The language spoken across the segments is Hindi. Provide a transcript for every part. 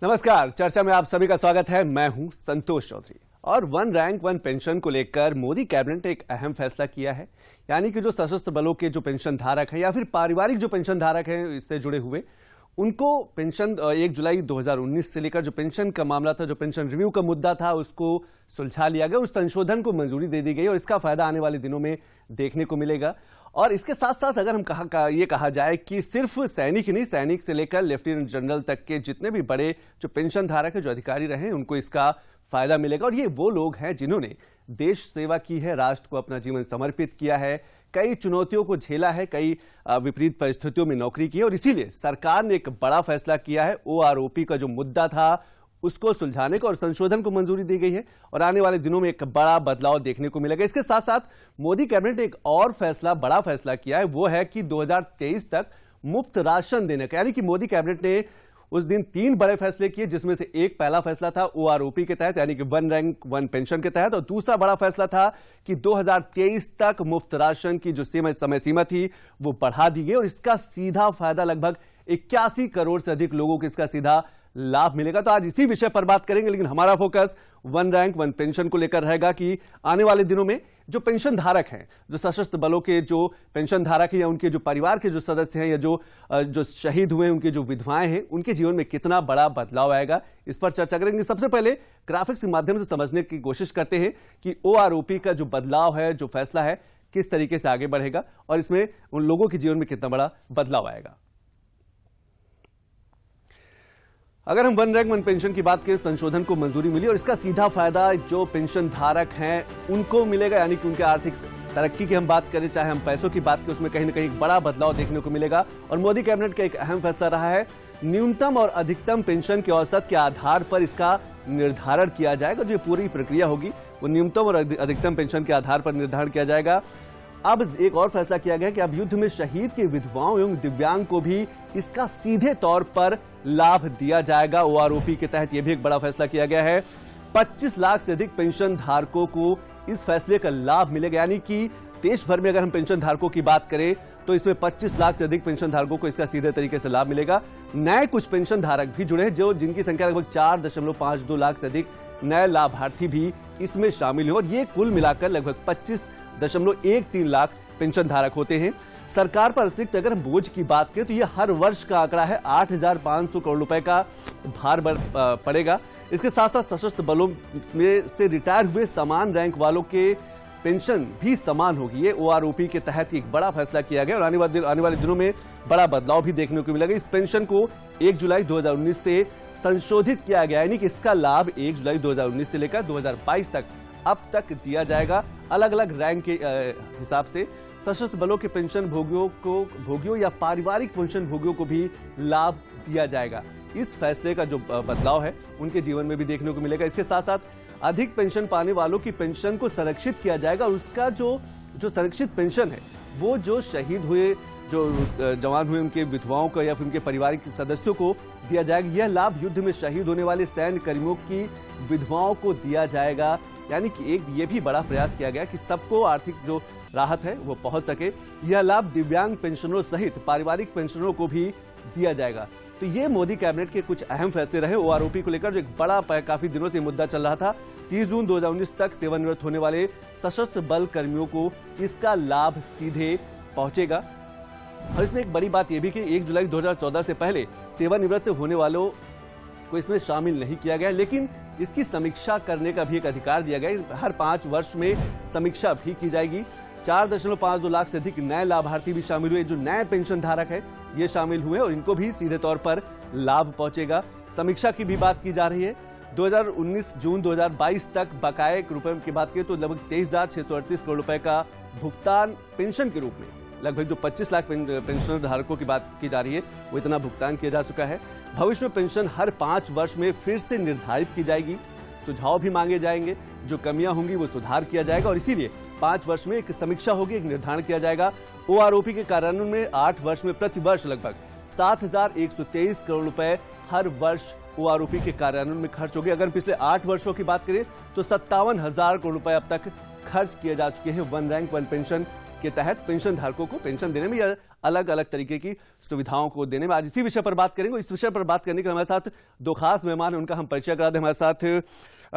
नमस्कार, चर्चा में आप सभी का स्वागत है। मैं हूं संतोष चौधरी। और वन रैंक वन पेंशन को लेकर मोदी कैबिनेट ने एक अहम फैसला किया है, यानी कि जो सशस्त्र बलों के जो पेंशन धारक है या फिर पारिवारिक जो पेंशन धारक है इससे जुड़े हुए, उनको पेंशन 1 जुलाई 2019 से लेकर जो पेंशन का मामला था, जो पेंशन रिव्यू का मुद्दा था, उसको सुलझा लिया गया। उस संशोधन को मंजूरी दे दी गई और इसका फायदा आने वाले दिनों में देखने को मिलेगा। और इसके साथ साथ अगर हम ये कहा जाए कि सिर्फ सैनिक ही नहीं, सैनिक से लेकर लेफ्टिनेंट जनरल तक के जितने भी बड़े जो पेंशन धारक है, जो अधिकारी रहे, उनको इसका फायदा मिलेगा। और ये वो लोग हैं जिन्होंने देश सेवा की है, राष्ट्र को अपना जीवन समर्पित किया है, कई चुनौतियों को झेला है, कई विपरीत परिस्थितियों में नौकरी की है। और इसीलिए सरकार ने एक बड़ा फैसला किया है। ओआरओपी का जो मुद्दा था उसको सुलझाने को और संशोधन को मंजूरी दी गई है और आने वाले दिनों में एक बड़ा बदलाव देखने को मिलेगा। इसके साथ साथ मोदी कैबिनेट ने एक और बड़ा फैसला किया है, वो है कि 2023 तक मुफ्त राशन देने का। यानी कि मोदी कैबिनेट ने उस दिन 3 बड़े फैसले किए, जिसमें से एक पहला फैसला था ओआरओपी के तहत, यानी कि वन रैंक वन पेंशन के तहत, और दूसरा बड़ा फैसला था कि 2023 तक मुफ्त राशन की जो समय सीमा थी वो बढ़ा दी गई और इसका सीधा फायदा लगभग 81 करोड़ से अधिक लोगों को इसका सीधा लाभ मिलेगा। तो आज इसी विषय पर बात करेंगे, लेकिन हमारा focus one rank one pension को लेकर रहेगा कि आने वाले दिनों में जो पेंशन धारक हैं, जो सशस्त्र बलों के जो पेंशन धारक हैं या उनके जो परिवार के जो सदस्य हैं या जो शहीद हुए हैं, उनकी जो विधवाएं हैं, उनके जीवन में कितना बड़ा बदलाव आएगा, इस पर चर्चा करेंगे। सबसे पहले ग्राफिक्स के माध्यम से समझने की कोशिश करते हैं कि ओआरओपी का जो बदलाव है, जो फैसला है, किस तरीके से आगे बढ़ेगा और इसमें उन लोगों के जीवन में कितना बड़ा बदलाव आएगा। अगर हम वन रैंक वन पेंशन की बात करें, संशोधन को मंजूरी मिली और इसका सीधा फायदा जो पेंशन धारक हैं उनको मिलेगा, यानी कि उनके आर्थिक तरक्की की हम बात करें, चाहे हम पैसों की बात करें, उसमें कहीं ना कहीं बड़ा बदलाव देखने को मिलेगा। और मोदी कैबिनेट का एक अहम फैसला रहा है, न्यूनतम और अधिकतम पेंशन के औसत के आधार पर इसका निर्धारण किया जाएगा। जो पूरी प्रक्रिया होगी वो न्यूनतम और अधिकतम पेंशन के आधार पर निर्धारण किया जाएगा। अब एक और फैसला किया गया कि अब युद्ध में शहीद के विधवाओं एवं दिव्यांग को भी इसका सीधे तौर पर लाभ दिया जाएगा। ओआरओपी के तहत यह भी एक बड़ा फैसला किया गया है। 25 लाख से अधिक पेंशन धारकों को इस फैसले का लाभ मिलेगा, यानी कि देश भर में अगर हम पेंशन धारकों की बात करें तो इसमें 25 लाख से अधिक पेंशन धारकों को इसका सीधे तरीके से लाभ मिलेगा। नए कुछ पेंशन धारक भी जुड़े हैं, जिनकी संख्या लगभग 4.52 लाख से अधिक नए लाभार्थी भी इसमें शामिल हुए और ये कुल मिलाकर लगभग 25.13 लाख पेंशन धारक होते हैं। सरकार पर अतिरिक्त अगर हम बोझ की बात करें तो यह हर वर्ष का आंकड़ा है, 8,500 करोड़ रुपए का भार पड़ेगा। इसके साथ साथ सशस्त्र बलों में से रिटायर हुए समान रैंक वालों के पेंशन भी समान होगी। ये ओआरओपी के तहत एक बड़ा फैसला किया गया और आने वाले दिनों में बड़ा बदलाव भी देखने को मिलेगा। इस पेंशन को 1 जुलाई 2019 से संशोधित किया गया, यानी कि इसका लाभ 1 जुलाई 2019 से लेकर 2022 तक अब तक दिया जाएगा। अलग अलग रैंक के हिसाब से सशस्त्र बलों के पेंशन भोगियों या पारिवारिक पेंशन भोगियों को भी लाभ दिया जाएगा। इस फैसले का जो बदलाव है उनके जीवन में भी देखने को मिलेगा। इसके साथ साथ अधिक पेंशन पाने वालों की पेंशन को संरक्षित किया जाएगा और उसका जो संरक्षित पेंशन है वो जो शहीद हुए, जो जवान हुए, उनके विधवाओं को या फिर उनके परिवार के सदस्यों को दिया जाएगा। यह लाभ युद्ध में शहीद होने वाले सैन्य कर्मियों की विधवाओं को दिया जाएगा, यानी कि एक ये भी बड़ा प्रयास किया गया कि सबको आर्थिक जो राहत है वो पहुंच सके। यह लाभ दिव्यांग पेंशनरों सहित पारिवारिक पेंशनरों को भी दिया जाएगा। तो ये मोदी कैबिनेट के कुछ अहम फैसले रहे ओआरओपी को लेकर, जो एक बड़ा काफी दिनों से मुद्दा चल रहा था। 30 जून 2019 तक सेवानिवृत्त होने वाले सशस्त्र बल कर्मियों को इसका लाभ सीधे पहुंचेगा। और इसमें एक बड़ी बात यह भी कि 1 जुलाई 2014 से पहले सेवानिवृत्त होने वालों को इसमें शामिल नहीं किया गया, लेकिन इसकी समीक्षा करने का भी एक अधिकार दिया गया। हर 5 वर्ष में समीक्षा भी की जाएगी। 4.52 लाख से अधिक नए लाभार्थी भी शामिल हुए, जो नए पेंशन धारक है ये शामिल हुए और इनको भी सीधे तौर पर लाभ पहुंचेगा। समीक्षा की भी बात की जा रही है। 2019 जून 2022 तक बकाये रुपए की बात करें तो लगभग 23,638 करोड़ रुपए का भुगतान पेंशन के रूप में, लगभग जो 25 लाख पेंशन धारकों की बात की जा रही है वो इतना भुगतान किया जा चुका है। भविष्य में पेंशन हर 5 वर्ष में फिर से निर्धारित की जाएगी। सुझाव भी मांगे जाएंगे, जो कमियां होंगी वो सुधार किया जाएगा और इसीलिए 5 वर्ष में एक समीक्षा होगी, एक निर्धारण किया जाएगा। ओआरओपी के कार्यान्वयन में 8 वर्ष में प्रति वर्ष लगभग 7,123 करोड़ रुपए हर वर्ष ओआरओपी के कार्यान्वयन में खर्च होगी। अगर पिछले 8 वर्षों की बात करें तो 57,000 करोड़ रुपए अब तक खर्च किए जा चुके हैं वन रैंक वन पेंशन के तहत पेंशन धारकों को पेंशन देने में या अलग अलग तरीके की सुविधाओं को देने में। आज इसी विषय पर बात करेंगे। इस विषय पर बात करने के लिए हमारे साथ दो खास मेहमान हैं, उनका हम परिचय करा दें। हमारे साथ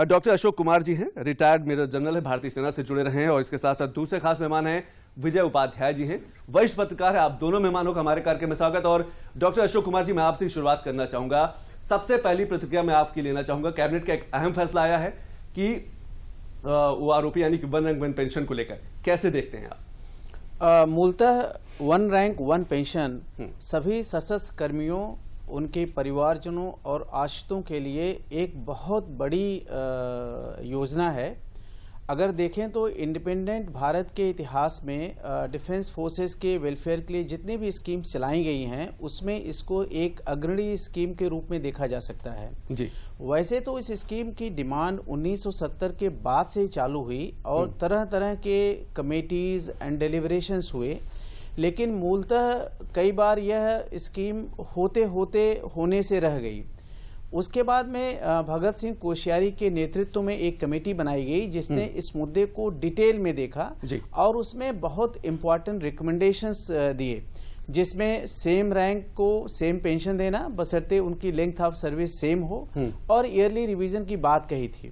डॉक्टर अशोक कुमार जी हैं, रिटायर्ड मेजर जनरल है, भारतीय सेना से जुड़े रहे हैं, और इसके साथ साथ दूसरे खास मेहमान हैं विजय उपाध्याय जी हैं, वरिष्ठ पत्रकार है। आप दोनों मेहमानों का हमारे कार्यक्रम में स्वागत। और डॉक्टर अशोक कुमार जी, मैं आपसे शुरुआत करना चाहूंगा। सबसे पहली प्रतिक्रिया मैं आपकी लेना चाहूंगा। कैबिनेट का एक अहम फैसला आया है कि ओआरओपी यानी कि वन रैंक वन पेंशन को लेकर, कैसे देखते हैं आप? मूलतः वन रैंक वन पेंशन सभी सशस्त्र कर्मियों, उनके परिवारजनों और आश्रितों के लिए एक बहुत बड़ी योजना है। अगर देखें तो इंडिपेंडेंट भारत के इतिहास में डिफेंस फोर्सेस के वेलफेयर के लिए जितनी भी स्कीम चलाई गई हैं, उसमें इसको एक अग्रणी स्कीम के रूप में देखा जा सकता है जी। वैसे तो इस स्कीम की डिमांड 1970 के बाद से ही चालू हुई और तरह तरह के कमेटीज एंड डेलिब्रेशंस हुए, लेकिन मूलतः कई बार यह स्कीम होने से रह गई। उसके बाद में भगत सिंह कोश्यारी के नेतृत्व में एक कमेटी बनाई गई जिसने इस मुद्दे को डिटेल में देखा और उसमें बहुत इंपॉर्टेंट रिकमेंडेशंस दिए, जिसमें सेम रैंक को सेम पेंशन देना बशर्ते उनकी लेंथ ऑफ सर्विस सेम हो और ईयरली रिवीजन की बात कही थी।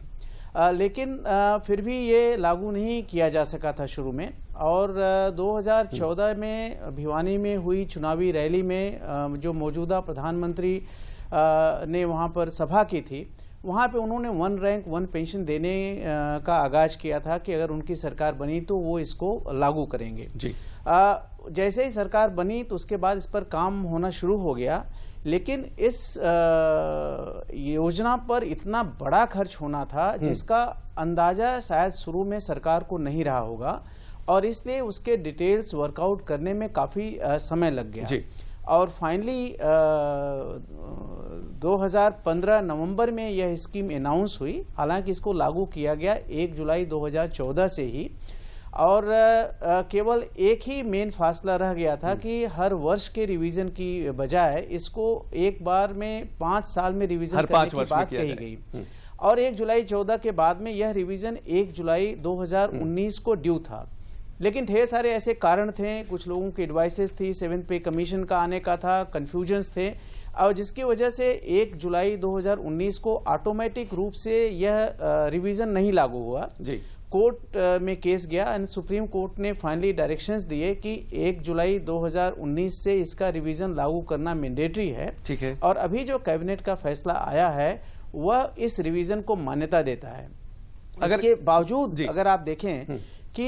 लेकिन फिर भी ये लागू नहीं किया जा सका था शुरू में, और 2014 में भिवानी में हुई चुनावी रैली में जो मौजूदा प्रधानमंत्री ने वहाँ पर सभा की थी, वहाँ पे उन्होंने वन रैंक वन पेंशन देने का आगाज किया था कि अगर उनकी सरकार बनी तो वो इसको लागू करेंगे जी। जैसे ही सरकार बनी तो उसके बाद इस पर काम होना शुरू हो गया, लेकिन इस योजना पर इतना बड़ा खर्च होना था जिसका अंदाजा शायद शुरू में सरकार को नहीं रहा होगा, और इसलिए उसके डिटेल्स वर्कआउट करने में काफ़ी समय लग गया जी। और फाइनली 2015 नवंबर में यह स्कीम अनाउंस हुई। हालांकि इसको लागू किया गया 1 जुलाई 2014 से ही, और केवल एक ही मेन फासला रह गया था कि हर वर्ष के रिवीजन की बजाय इसको एक बार में 5 साल में रिवीजन करने की बात कही गई, और 1 जुलाई 14 के बाद में यह रिवीजन 1 जुलाई 2019 को ड्यू था। लेकिन ढेर सारे ऐसे कारण थे, कुछ लोगों की एडवाइसेस थी, 7th पे कमीशन का आने का था, कंफ्यूजन्स थे, और जिसकी वजह से 1 जुलाई 2019 को ऑटोमेटिक रूप से यह रिवीजन नहीं लागू हुआ जी। कोर्ट में केस गया एंड सुप्रीम कोर्ट ने फाइनली डायरेक्शंस दिए कि 1 जुलाई 2019 से इसका रिवीजन लागू करना मैंडेटरी है। ठीक है। और अभी जो कैबिनेट का फैसला आया है वह इस रिवीजन को मान्यता देता है। इसके बावजूद अगर आप देखें कि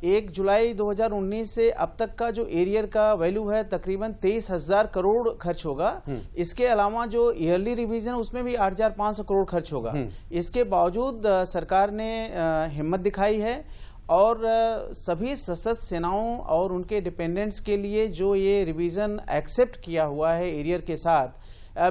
1 जुलाई 2019 से अब तक का जो एरियर का वैल्यू है तकरीबन 23,000 करोड़ खर्च होगा। इसके अलावा जो ईयरली रिवीजन उसमें भी 8,500 करोड़ खर्च होगा। इसके बावजूद सरकार ने हिम्मत दिखाई है और सभी सशस्त्र सेनाओं और उनके डिपेंडेंट्स के लिए जो ये रिवीजन एक्सेप्ट किया हुआ है एरियर के साथ,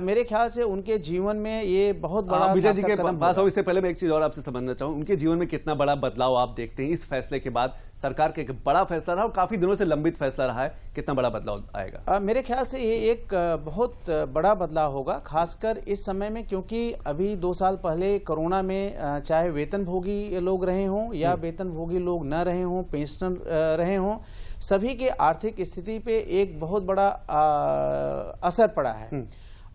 मेरे ख्याल से उनके जीवन में ये बहुत बड़ा विजय जी के पास इससे पहले मैं एक चीज और आपसे समझना चाहूँ, उनके जीवन में कितना बड़ा बदलाव आप देखते हैं इस फैसले के बाद? सरकार का एक बड़ा फैसला रहा और काफी दिनों से लंबित फैसला रहा है, कितना बड़ा बदलाव आएगा? मेरे ख्याल से ये एक बहुत बड़ा बदलाव होगा, खासकर इस समय में, क्योंकि अभी 2 साल पहले कोरोना में चाहे वेतनभोगी लोग रहे हों या वेतनभोगी लोग न रहे हों, पेंशनर रहे हों, सभी के आर्थिक स्थिति पे एक बहुत बड़ा असर पड़ा है।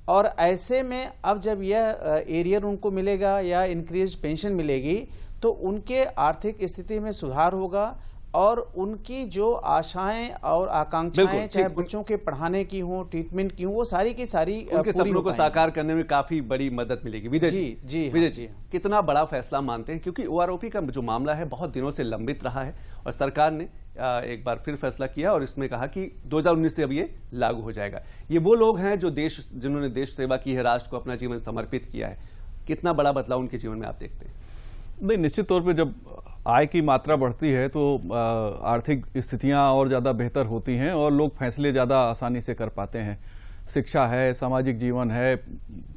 और ऐसे में अब जब यह एरियर उनको मिलेगा या इंक्रीज पेंशन मिलेगी तो उनके आर्थिक स्थिति में सुधार होगा और उनकी जो आशाएं और आकांक्षाएं, चाहे बच्चों के पढ़ाने की हो, ट्रीटमेंट की हो, वो सारी की सारी उनके सपनों को साकार करने में काफी बड़ी मदद मिलेगी। विजय जी, विजय जी, कितना बड़ा फैसला मानते हैं? क्योंकि ओआरओपी का जो मामला है बहुत दिनों से लंबित रहा है और सरकार ने एक बार फिर फैसला किया और इसमें कहा कि 2019 से अब ये लागू हो जाएगा। ये वो लोग हैं जो जिन्होंने देश सेवा की है, राष्ट्र को अपना जीवन समर्पित किया है। कितना बड़ा बदलाव उनके जीवन में आप देखते हैं? नहीं, निश्चित तौर पे जब आय की मात्रा बढ़ती है तो आर्थिक स्थितियां और ज़्यादा बेहतर होती हैं और लोग फैसले ज़्यादा आसानी से कर पाते हैं। शिक्षा है, सामाजिक जीवन है,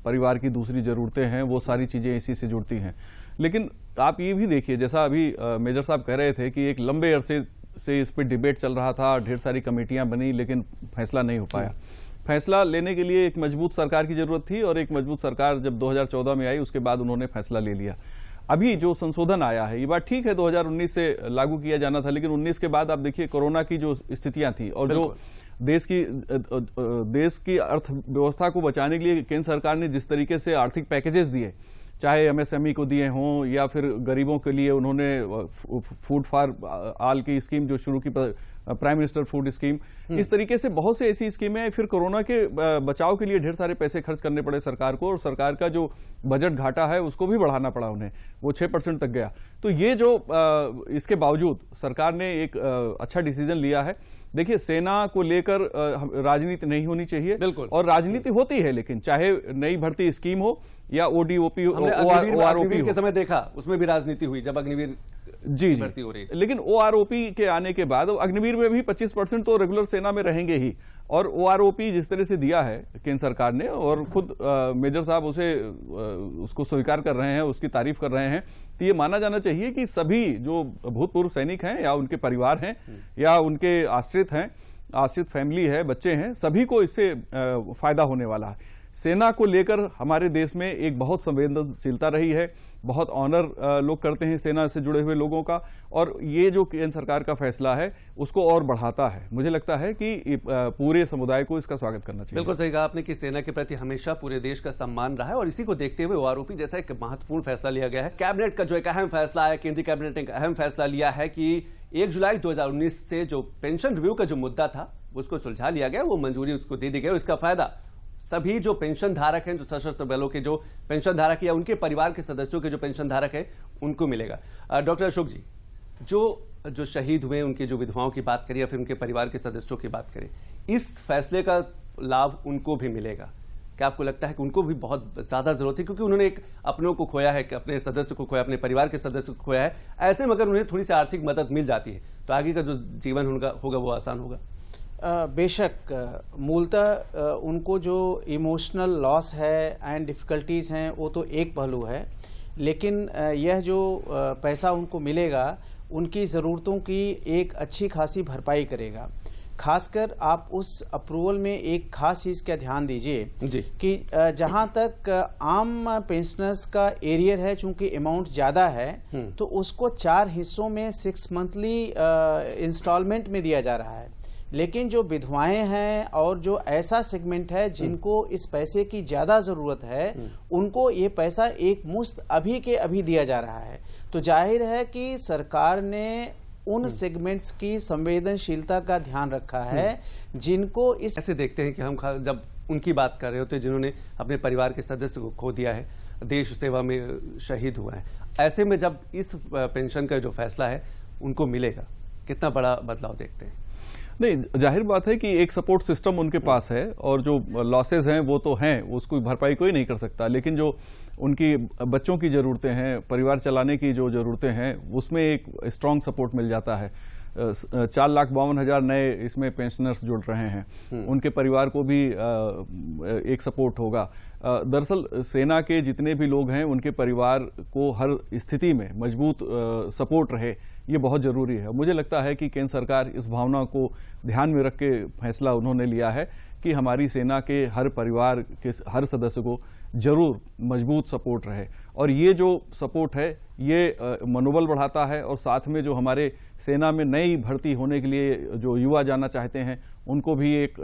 परिवार की दूसरी ज़रूरतें हैं, वो सारी चीज़ें इसी से जुड़ती हैं। लेकिन आप ये भी देखिए, जैसा अभी मेजर साहब कह रहे थे कि एक लंबे अरसे से इस पर डिबेट चल रहा था, ढेर सारी कमेटियां बनी लेकिन फैसला नहीं हो पाया। फैसला लेने के लिए एक मजबूत सरकार की जरूरत थी और एक मजबूत सरकार जब 2014 में आई उसके बाद उन्होंने फैसला ले लिया। अभी जो संशोधन आया है, ये बात ठीक है 2019 से लागू किया जाना था, लेकिन 19 के बाद आप देखिए कोरोना की जो स्थितियां थी और जो देश की अर्थव्यवस्था को बचाने के लिए केंद्र सरकार ने जिस तरीके से आर्थिक पैकेजेस दिए, चाहे एमएसएमई को दिए हों या फिर गरीबों के लिए उन्होंने फूड फॉर ऑल की स्कीम जो शुरू की, प्राइम मिनिस्टर फूड स्कीम, इस तरीके से बहुत सी ऐसी स्कीमें आई। फिर कोरोना के बचाव के लिए ढेर सारे पैसे खर्च करने पड़े सरकार को और सरकार का जो बजट घाटा है उसको भी बढ़ाना पड़ा उन्हें, वो 6% तक गया। तो ये जो इसके बावजूद सरकार ने एक अच्छा डिसीजन लिया है। देखिए, सेना को लेकर राजनीति नहीं होनी चाहिए, बिल्कुल, और राजनीति होती है, लेकिन चाहे नई भर्ती स्कीम हो या ओडीओपी ओआरओपी के समय देखा, उसमें भी राजनीति हुई जब अग्निवीर जी भर्ती हो रही। लेकिन ओआरओपी के आने के बाद अग्निवीर में भी 25% तो रेगुलर सेना में रहेंगे ही, और ओआरओपी जिस तरह से दिया है केंद्र सरकार ने, और खुद मेजर साहब उसको स्वीकार कर रहे हैं, उसकी तारीफ कर रहे हैं, तो ये माना जाना चाहिए कि सभी जो भूतपूर्व सैनिक हैं या उनके परिवार हैं या उनके आश्रित हैं, आश्रित फैमिली है, बच्चे हैं, सभी को इससे फायदा होने वाला है। सेना को लेकर हमारे देश में एक बहुत संवेदनशीलता रही है, बहुत ऑनर लोग करते हैं सेना से जुड़े हुए लोगों का, और ये जो केंद्र सरकार का फैसला है उसको और बढ़ाता है। मुझे लगता है कि पूरे समुदाय को इसका स्वागत करना चाहिए। बिल्कुल सही कहा आपने कि सेना के प्रति हमेशा पूरे देश का सम्मान रहा है, और इसी को देखते हुए ओआरओपी जैसा एक महत्वपूर्ण फैसला लिया गया है। कैबिनेट का जो एक अहम फैसला है, केंद्रीय कैबिनेट ने एक अहम फैसला लिया है कि 1 जुलाई 2019 से जो पेंशन रिव्यू का जो मुद्दा था उसको सुलझा लिया गया, वो मंजूरी उसको दे दी गई। इसका फायदा सभी जो पेंशन धारक हैं, जो सशस्त्र बलों के जो पेंशन धारक या उनके परिवार के सदस्यों के जो पेंशन धारक है, उनको मिलेगा। डॉक्टर अशोक जी, जो शहीद हुए उनकी जो विधवाओं की बात करें या फिर उनके परिवार के सदस्यों की बात करें, इस फैसले का लाभ उनको भी मिलेगा? क्या आपको लगता है कि उनको भी बहुत ज्यादा जरूरत है, क्योंकि उन्होंने एक अपनों को खोया है, अपने सदस्य को खोया, अपने परिवार के सदस्य को खोया है, ऐसे में अगर उन्हें थोड़ी सी आर्थिक मदद मिल जाती है तो आगे का जो जीवन होगा वो आसान होगा? बेशक मूलतः उनको जो इमोशनल लॉस है एंड डिफ़िकल्टीज़ हैं वो तो एक पहलू है, लेकिन यह जो पैसा उनको मिलेगा उनकी ज़रूरतों की एक अच्छी खासी भरपाई करेगा। खासकर आप उस अप्रूवल में एक खास चीज़ का ध्यान दीजिए कि जहां तक आम पेंशनर्स का एरियर है, चूंकि अमाउंट ज़्यादा है तो उसको 4 हिस्सों में 6 मंथली इंस्टॉलमेंट में दिया जा रहा है। लेकिन जो विधवाएं हैं और जो ऐसा सेगमेंट है जिनको इस पैसे की ज्यादा जरूरत है, उनको ये पैसा एक मुश्त अभी के अभी दिया जा रहा है। तो जाहिर है कि सरकार ने उन सेगमेंट्स की संवेदनशीलता का ध्यान रखा है जिनको इस ऐसे देखते हैं कि हम जब उनकी बात कर रहे होते हैं जिन्होंने अपने परिवार के सदस्य को खो दिया है, देश सेवा में शहीद हुआ है, ऐसे में जब इस पेंशन का जो फैसला है उनको मिलेगा, कितना बड़ा बदलाव देखते हैं? नहीं, जाहिर बात है कि एक सपोर्ट सिस्टम उनके पास है, और जो लॉसेज हैं वो तो हैं, उसको भरपाई कोई नहीं कर सकता, लेकिन जो उनकी बच्चों की ज़रूरतें हैं, परिवार चलाने की जो ज़रूरतें हैं, उसमें एक स्ट्रांग सपोर्ट मिल जाता है। 4,52,000 नए इसमें पेंशनर्स जुड़ रहे हैं, उनके परिवार को भी एक सपोर्ट होगा। दरअसल सेना के जितने भी लोग हैं उनके परिवार को हर स्थिति में मजबूत सपोर्ट रहे, ये बहुत ज़रूरी है। मुझे लगता है कि केंद्र सरकार इस भावना को ध्यान में रख के फैसला उन्होंने लिया है कि हमारी सेना के हर परिवार के हर सदस्य को जरूर मजबूत सपोर्ट रहे, और ये जो सपोर्ट है ये मनोबल बढ़ाता है, और साथ में जो हमारे सेना में नई भर्ती होने के लिए जो युवा जाना चाहते हैं उनको भी एक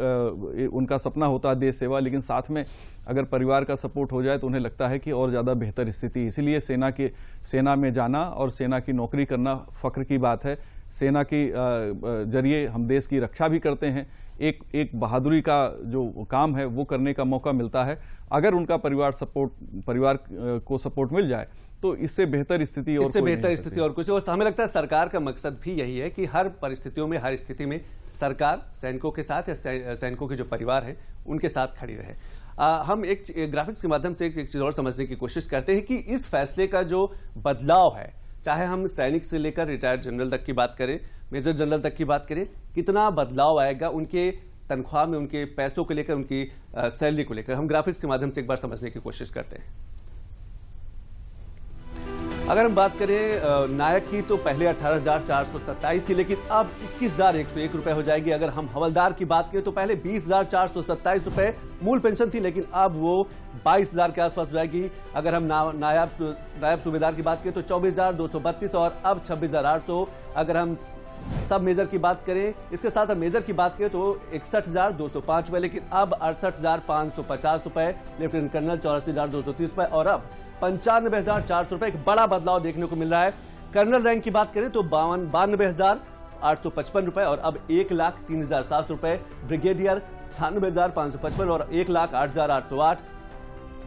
उनका सपना होता है देश सेवा, लेकिन साथ में अगर परिवार का सपोर्ट हो जाए तो उन्हें लगता है कि और ज़्यादा बेहतर स्थिति। इसीलिए सेना में जाना और सेना की नौकरी करना फ़ख्र की बात है। सेना की जरिए हम देश की रक्षा भी करते हैं, एक बहादुरी का जो काम है वो करने का मौका मिलता है। अगर उनका परिवार को सपोर्ट मिल जाए तो इससे बेहतर स्थिति और कुछ। और हमें लगता है सरकार का मकसद भी यही है कि हर परिस्थितियों में, हर स्थिति में सरकार सैनिकों के साथ या सैनिकों के जो परिवार हैं उनके साथ खड़ी रहे। हम एक ग्राफिक्स के माध्यम से एक चीज और समझने की कोशिश करते हैं कि इस फैसले का जो बदलाव है, चाहे हम सैनिक से लेकर रिटायर्ड जनरल तक की बात करें, मेजर जनरल तक की बात करें, कितना बदलाव आएगा उनके तनख्वाह में, उनके पैसों को लेकर, उनकी सैलरी को लेकर। हम ग्राफिक्स के माध्यम से एक बार समझने की कोशिश करते हैं। अगर हम बात करें नायक की तो पहले 18,427 थी, लेकिन अब 21,101 रुपए हो जाएगी। अगर हम हवलदार की बात करें तो पहले 20,427 रुपए मूल पेंशन थी, लेकिन अब वो 22,000 के आसपास हो जाएगी। अगर हम नायब सूबेदार की बात करें तो 24,232 और अब 26,800। अगर हम सब मेजर की बात करें, इसके साथ हम मेजर की बात करें तो 61,205 रुपए, लेकिन अब 68,550 रुपए। लेफ्टिनेंट कर्नल 84,230 रुपए और अब 95,400 रुपए। एक बड़ा बदलाव देखने को मिल रहा है। कर्नल रैंक की बात करें तो 92,855 रुपए और अब 1,03,700 रुपए। ब्रिगेडियर 96,555 और 1,08,808।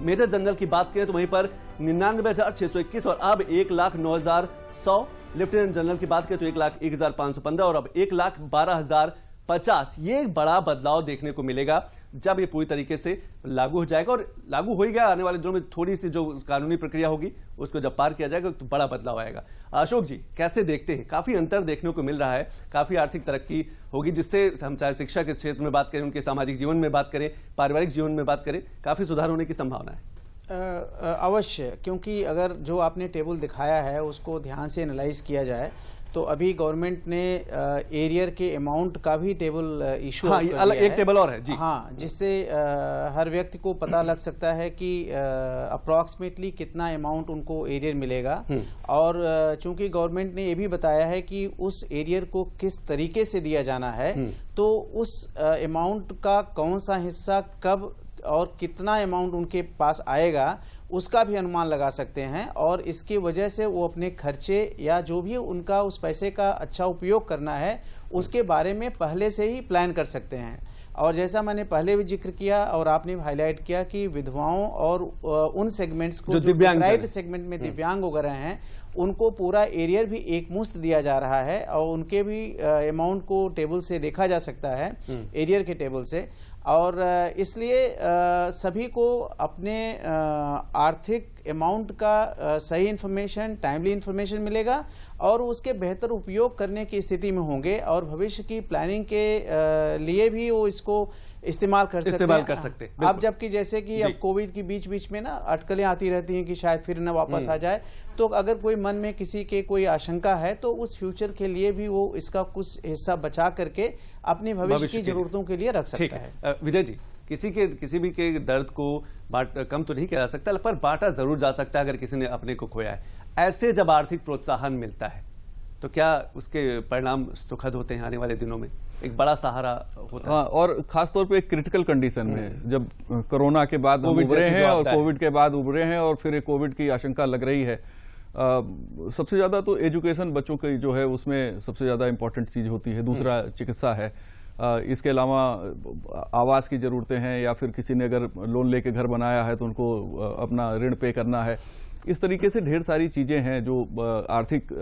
मेजर जनरल की बात करें तो वहीं पर 99,621 और अब 1,09,100। लेफ्टिनेंट जनरल की बात करें तो 1,01,515 और अब 1,12,050। ये बड़ा बदलाव देखने को मिलेगा जब ये पूरी तरीके से लागू हो जाएगा, और लागू हो ही गया। आने वाले दिनों में थोड़ी सी जो कानूनी प्रक्रिया होगी उसको जब पार किया जाएगा तो बड़ा बदलाव आएगा। अशोक जी, कैसे देखते हैं? काफी अंतर देखने को मिल रहा है, काफी आर्थिक तरक्की होगी, जिससे हम चाहे शिक्षा के क्षेत्र में बात करें, उनके सामाजिक जीवन में बात करें, पारिवारिक जीवन में बात करें, काफी सुधार होने की संभावना है। अवश्य, क्योंकि अगर जो आपने टेबल दिखाया है उसको ध्यान से एनालाइज किया जाए तो अभी गवर्नमेंट ने एरियर के अमाउंट का भी टेबल इशू हाँ, अलग एक टेबल और है जी। हाँ, जिससे हर व्यक्ति को पता लग सकता है कि अप्रॉक्सीमेटली कितना अमाउंट उनको एरियर मिलेगा। और चूंकि गवर्नमेंट ने ये भी बताया है कि उस एरियर को किस तरीके से दिया जाना है, तो उस अमाउंट का कौन सा हिस्सा कब और कितना अमाउंट उनके पास आएगा उसका भी अनुमान लगा सकते हैं, और इसकी वजह से वो अपने खर्चे या जो भी उनका उस पैसे का अच्छा उपयोग करना है उसके बारे में पहले से ही प्लान कर सकते हैं। और जैसा मैंने पहले भी जिक्र किया और आपने हाईलाइट किया कि विधवाओं और उन सेगमेंट्स को जो डिप्राइव्ड सेगमेंट में दिव्यांग वगैरह हैं उनको पूरा एरियर भी एक मुश्त दिया जा रहा है, और उनके भी अमाउंट को टेबल से देखा जा सकता है, एरियर के टेबल से। और इसलिए सभी को अपने आर्थिक अमाउंट का सही इंफॉर्मेशन, टाइमली इंफॉर्मेशन मिलेगा और उसके बेहतर उपयोग करने की स्थिति में होंगे, और भविष्य की प्लानिंग के लिए भी वो इसको इस्तेमाल कर सकते हैं। अब जबकि जैसे कि अब कोविड की बीच बीच में ना अटकलें आती रहती हैं कि शायद फिर न वापस आ जाए, तो अगर कोई मन में किसी के कोई आशंका है तो उस फ्यूचर के लिए भी वो इसका कुछ हिस्सा बचा करके अपनी भविष्य की जरूरतों के लिए रख सकता है। विजय जी, किसी भी के दर्द को कम तो नहीं किया जा सकता, पर बांटा जरूर जा सकता है अगर किसी ने अपने को खोया है। ऐसे जब आर्थिक प्रोत्साहन मिलता है तो क्या उसके परिणाम सुखद होते हैं? आने वाले दिनों में एक बड़ा सहारा होता है। हाँ, और खासतौर पे एक क्रिटिकल कंडीशन में जब कोरोना के बाद उभरे हैं और कोविड के बाद उभरे हैं और फिर कोविड की आशंका लग रही है, सबसे ज्यादा तो एजुकेशन बच्चों की जो है उसमें सबसे ज्यादा इंपॉर्टेंट चीज होती है। दूसरा चिकित्सा है, इसके अलावा आवास की जरूरतें हैं, या फिर किसी ने अगर लोन लेके घर बनाया है तो उनको अपना ऋण पे करना है। इस तरीके से ढेर सारी चीजें हैं जो आर्थिक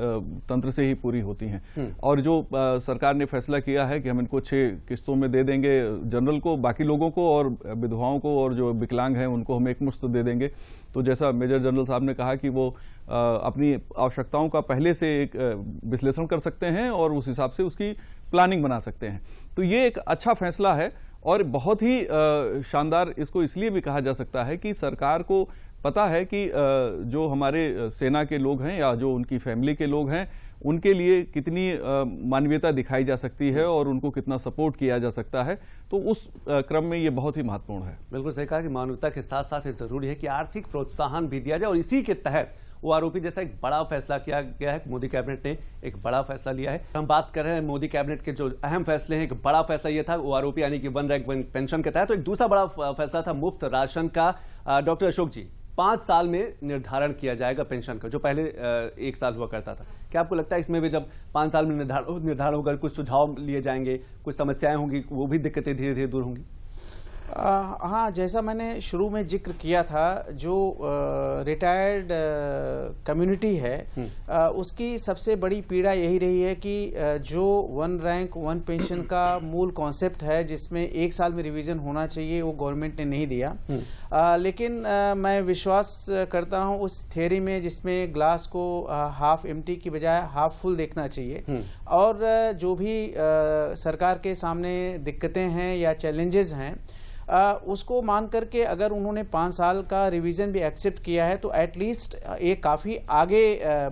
तंत्र से ही पूरी होती हैं। और जो सरकार ने फैसला किया है कि हम इनको 6 किस्तों में दे देंगे जनरल को, बाकी लोगों को और विधवाओं को और जो विकलांग हैं उनको हम एक मुश्त दे देंगे। तो जैसा मेजर जनरल साहब ने कहा कि वो अपनी आवश्यकताओं का पहले से एक विश्लेषण कर सकते हैं और उस हिसाब से उसकी प्लानिंग बना सकते हैं। तो ये एक अच्छा फैसला है और बहुत ही शानदार इसको इसलिए भी कहा जा सकता है कि सरकार को पता है कि जो हमारे सेना के लोग हैं या जो उनकी फैमिली के लोग हैं उनके लिए कितनी मानवीयता दिखाई जा सकती है और उनको कितना सपोर्ट किया जा सकता है। तो उस क्रम में ये बहुत ही महत्वपूर्ण है। बिल्कुल सही कहा कि मानवता के साथ साथ ये जरूरी है कि आर्थिक प्रोत्साहन भी दिया जाए, और इसी के तहत ओआरओपी जैसा एक बड़ा फैसला किया गया है। मोदी कैबिनेट ने एक बड़ा फैसला लिया है। हम बात कर रहे हैं मोदी कैबिनेट के जो अहम फैसले हैं, एक बड़ा फैसला यह था ओआरओपी यानी कि वन रैंक वन पेंशन के तहत। तो एक दूसरा बड़ा फैसला था मुफ्त राशन का। डॉक्टर अशोक जी, 5 साल में निर्धारण किया जाएगा पेंशन का, जो पहले 1 साल हुआ करता था। क्या आपको लगता है इसमें भी जब 5 साल में निर्धारण होगा, कुछ सुझाव लिए जाएंगे, कुछ समस्याएं होंगी, वो भी दिक्कतें धीरे धीरे दूर होंगी? हाँ, जैसा मैंने शुरू में जिक्र किया था, जो रिटायर्ड कम्युनिटी है उसकी सबसे बड़ी पीड़ा यही रही है कि जो वन रैंक वन पेंशन का मूल कॉन्सेप्ट है जिसमें 1 साल में रिवीजन होना चाहिए, वो गवर्नमेंट ने नहीं दिया। लेकिन मैं विश्वास करता हूँ उस थ्योरी में जिसमें ग्लास को हाफ एम्प्टी की बजाय हाफ फुल देखना चाहिए, और जो भी सरकार के सामने दिक्कतें हैं या चैलेंजेस हैं उसको मान करके अगर उन्होंने 5 साल का रिवीजन भी एक्सेप्ट किया है तो एटलीस्ट ये काफ़ी आगे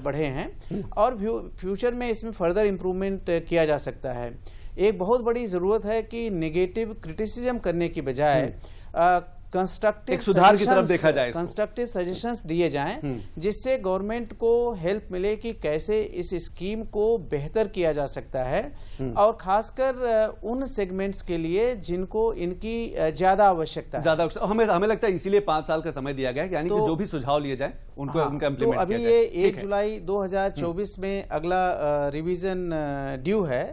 बढ़े हैं और फ्यूचर में इसमें फर्दर इम्प्रूवमेंट किया जा सकता है। एक बहुत बड़ी ज़रूरत है कि नेगेटिव क्रिटिसिज्म करने की बजाय कंस्ट्रक्टिव सुधार की तरफ देखा जाए, कंस्ट्रक्टिव सजेशंस दिए जाएं जिससे गवर्नमेंट को हेल्प मिले कि कैसे इस स्कीम को बेहतर किया जा सकता है और खासकर उन सेगमेंट्स के लिए जिनको इनकी ज्यादा आवश्यकता है। हमें लगता है इसीलिए 5 साल का समय दिया गया है, यानी कि जो भी सुझाव लिए जाए उनको उनका इम्प्लीमेंट तो अभी ये 1 जुलाई 2024 में अगला रिवीजन ड्यू है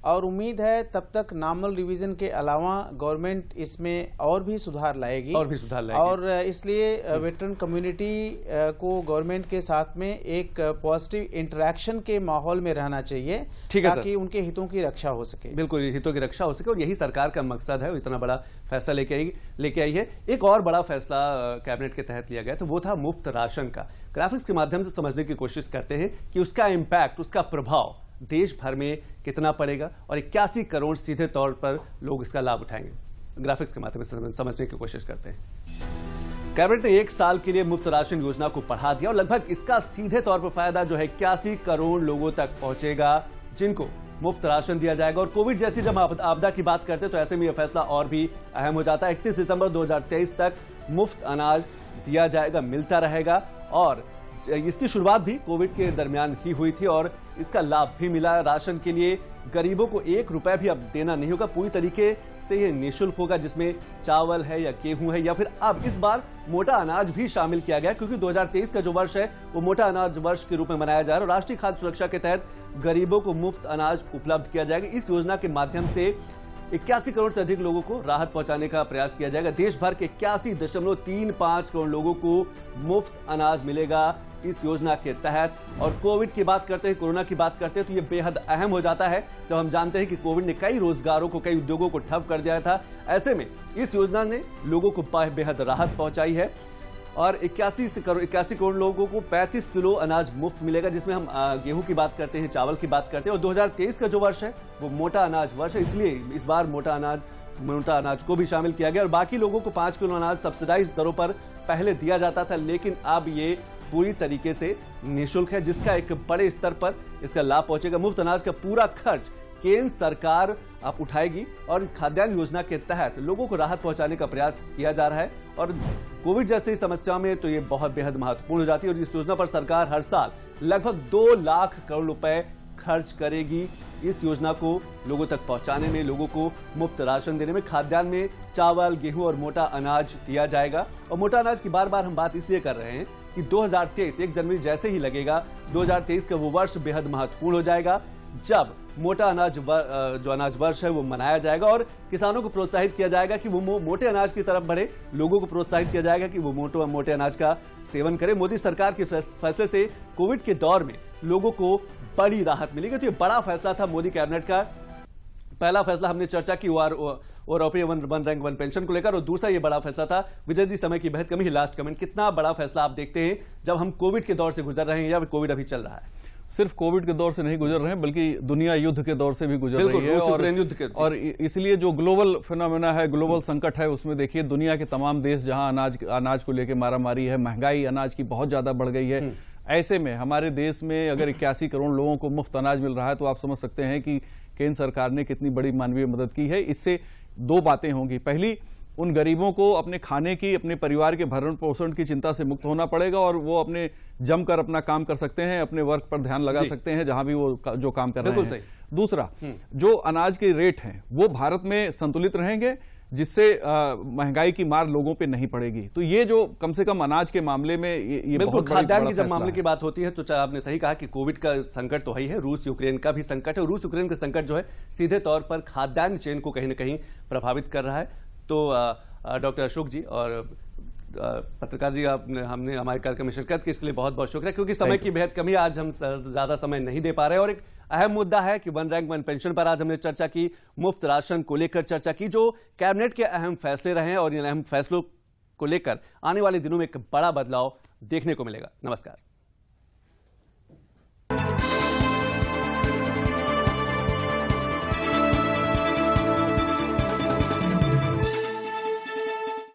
और उम्मीद है तब तक नॉर्मल रिवीजन के अलावा गवर्नमेंट इसमें और भी सुधार लाएगी और इसलिए वेटरन कम्युनिटी को गवर्नमेंट के साथ में एक पॉजिटिव इंटरेक्शन के माहौल में रहना चाहिए ताकि उनके हितों की रक्षा हो सके। बिल्कुल, हितों की रक्षा हो सके और यही सरकार का मकसद है। इतना बड़ा फैसला लेके आई है। एक और बड़ा फैसला कैबिनेट के तहत लिया गया तो वो था मुफ्त राशन का। ग्राफिक्स के माध्यम से समझने की कोशिश करते हैं कि उसका इम्पैक्ट, उसका प्रभाव देश भर में कितना पड़ेगा और 81 करोड़ सीधे तौर पर लोग इसका लाभ उठाएंगे। ग्राफिक्स के माध्यम से समझने की कोशिश करते हैं। कैबिनेट ने 1 साल के लिए मुफ्त राशन योजना को बढ़ा दिया और लगभग इसका सीधे तौर पर फायदा जो है 81 करोड़ लोगों तक पहुंचेगा जिनको मुफ्त राशन दिया जाएगा। और कोविड जैसी जब आपदा की बात करते हैं तो ऐसे में यह फैसला और भी अहम हो जाता है। 31 दिसंबर 2023 तक मुफ्त अनाज दिया जाएगा, मिलता रहेगा और इसकी शुरुआत भी कोविड के दरमियान ही हुई थी और इसका लाभ भी मिला। राशन के लिए गरीबों को 1 रुपया भी अब देना नहीं होगा, पूरी तरीके से ये निःशुल्क होगा, जिसमें चावल है या गेहूं है या फिर अब इस बार मोटा अनाज भी शामिल किया गया क्योंकि 2023 का जो वर्ष है वो मोटा अनाज वर्ष के रूप में मनाया जा रहा है। राष्ट्रीय खाद्य सुरक्षा के तहत गरीबों को मुफ्त अनाज उपलब्ध किया जाएगा। इस योजना के माध्यम से 81 करोड़ से अधिक लोगों को राहत पहुंचाने का प्रयास किया जाएगा। देश भर के 81.35 करोड़ लोगों को मुफ्त अनाज मिलेगा इस योजना के तहत। और कोविड की बात करते हैं, कोरोना की बात करते हैं तो ये बेहद अहम हो जाता है जब हम जानते हैं कि कोविड ने कई रोजगारों को, कई उद्योगों को ठप कर दिया था। ऐसे में इस योजना ने लोगों को बेहद राहत पहुंचाई है और 81 करोड़ लोगों को 35 किलो अनाज मुफ्त मिलेगा, जिसमें हम गेहूं की बात करते हैं, चावल की बात करते हैं। और 2023 का जो वर्ष है वो मोटा अनाज वर्ष है, इसलिए इस बार मोटा अनाज को भी शामिल किया गया। और बाकी लोगों को 5 किलो अनाज सब्सिडाइज दरों पर पहले दिया जाता था, लेकिन अब ये पूरी तरीके से निःशुल्क है, जिसका एक बड़े स्तर पर इसका लाभ पहुंचेगा। मुफ्त अनाज का पूरा खर्च केंद्र सरकार अब उठाएगी और खाद्यान्न योजना के तहत लोगों को राहत पहुंचाने का प्रयास किया जा रहा है। और कोविड जैसी समस्या में तो ये बहुत बेहद महत्वपूर्ण हो जाती है और इस योजना पर सरकार हर साल लगभग 2 लाख करोड़ रुपए खर्च करेगी इस योजना को लोगों तक पहुंचाने में, लोगों को मुफ्त राशन देने में। खाद्यान्न में चावल, गेहूं और मोटा अनाज दिया जाएगा। और मोटा अनाज की बार बार हम बात इसलिए कर रहे हैं कि 2023 1 जनवरी जैसे ही लगेगा 2023 का वो वर्ष बेहद महत्वपूर्ण हो जाएगा जब मोटा अनाज जो अनाज वर्ष है वो मनाया जाएगा और किसानों को प्रोत्साहित किया जाएगा कि वो मोटे अनाज की तरफ बढ़े, लोगों को प्रोत्साहित किया जाएगा कि वो मोटे अनाज का सेवन करें। मोदी सरकार के फैसले से कोविड के दौर में लोगों को बड़ी राहत मिलेगी। तो ये बड़ा फैसला था मोदी कैबिनेट का। पहला फैसला हमने चर्चा की और वन रैंक वन पेंशन को लेकर, और दूसरा ये बड़ा फैसला था विजय जी, समय की बेहद कमी ही, लास्ट कमेंट, कितना बड़ा फैसला आप देखते हैं जब हम कोविड के दौर से गुजर रहे हैं या कोविड अभी चल रहा है? सिर्फ कोविड के दौर से नहीं गुजर रहे हैं बल्कि दुनिया युद्ध के दौर से भी गुजर रही है और इसलिए जो ग्लोबल फिनोमेना है, ग्लोबल संकट है, उसमें देखिए दुनिया के तमाम देश जहां अनाज को लेकर मारामारी है, महंगाई अनाज की बहुत ज्यादा बढ़ गई है। ऐसे में हमारे देश में अगर 81 करोड़ लोगों को मुफ्त अनाज मिल रहा है तो आप समझ सकते हैं कि केंद्र सरकार ने कितनी बड़ी मानवीय मदद की है। इससे 2 बातें होंगी। पहली, उन गरीबों को अपने खाने की, अपने परिवार के भरण पोषण की चिंता से मुक्त होना पड़ेगा और वो अपने जमकर अपना काम कर सकते हैं, अपने वर्क पर ध्यान लगा सकते हैं जहां भी वो जो काम कर रहे हैं। दूसरा, जो अनाज के रेट हैं वो भारत में संतुलित रहेंगे जिससे महंगाई की मार लोगों पे नहीं पड़ेगी। तो ये जो कम से कम अनाज के मामले में ये बहुत खाद्यान्न की जब मामले की बात होती है तो आपने सही कहा कि कोविड का संकट तो है ही है, रूस यूक्रेन का भी संकट है। रूस यूक्रेन का संकट जो है सीधे तौर पर खाद्यान्न चेन को कहीं ना कहीं प्रभावित कर रहा है। तो डॉक्टर अशोक जी और पत्रकार जी, हमने हमारे कार्यक्रम में शिरकत की, इसके लिए बहुत बहुत शुक्रिया, क्योंकि समय की बेहद कमी, आज हम ज्यादा समय नहीं दे पा रहे। और एक अहम मुद्दा है कि वन रैंक वन पेंशन पर आज हमने चर्चा की, मुफ्त राशन को लेकर चर्चा की, जो कैबिनेट के अहम फैसले रहे हैं और इन अहम फैसलों को लेकर आने वाले दिनों में एक बड़ा बदलाव देखने को मिलेगा। नमस्कार।